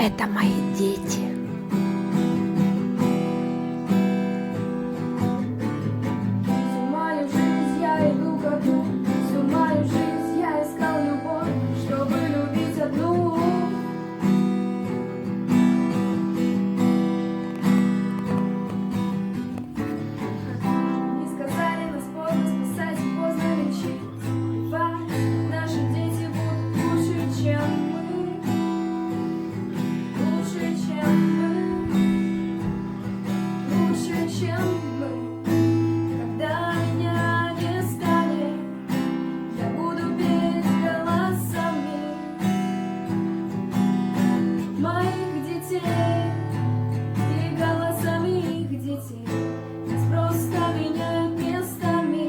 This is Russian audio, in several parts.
это мои дети. Всю мою жизнь я иду ко дну, всю мою жизнь я искал любовь, чтобы любить одну. Не сказали нас поздно спасать, поздно лечить. Наши дети будут лучше, чем мы. Лучше, чем мы. Лучше, чем мы. Когда меня не станет, я буду петь голосами моих детей и голосами их детей. Нас просто меняют местами.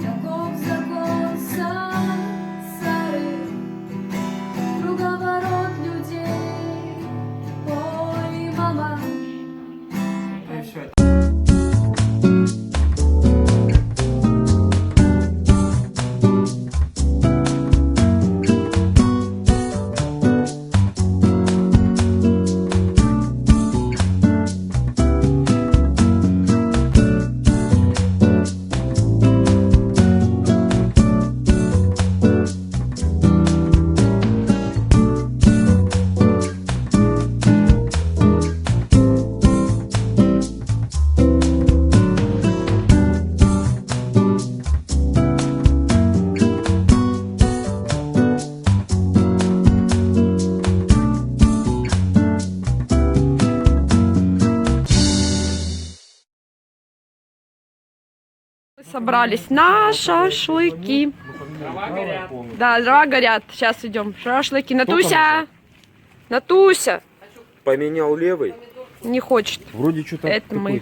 Таков закон сансары, круговорот людей. Ой, мама. Мы собрались на шашлыки. Да, дрова горят. Сейчас идем. Шашлыки. Натуся! Натуся! Поменял левый. Не хочет. Вроде что-то это мы.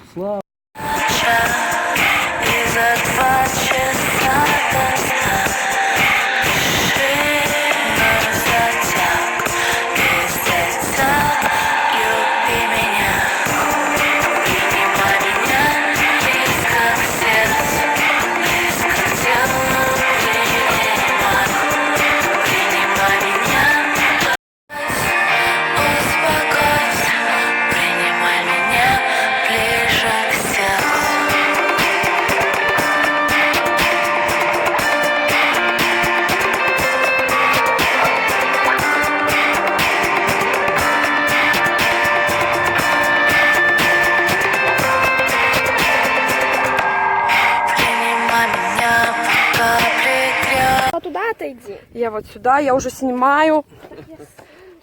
Туда отойди. Я вот сюда, я уже снимаю.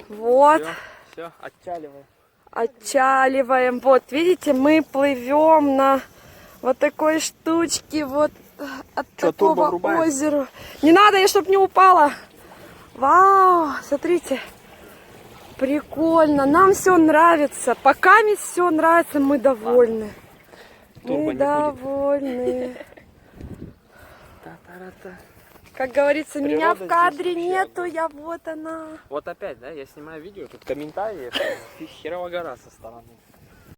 Вот. Все, отчаливаем. Отчаливаем. Вот, видите, мы плывем на вот такой штучке, вот от такого озера. Не надо, я чтоб не упала. Вау, смотрите. Прикольно. Нам все нравится. Пока мне все нравится, мы довольны. Мы довольны. Как говорится, меня в кадре нету, я вот она. Вот опять, да, я снимаю видео, тут комментарии, херово гора со стороны.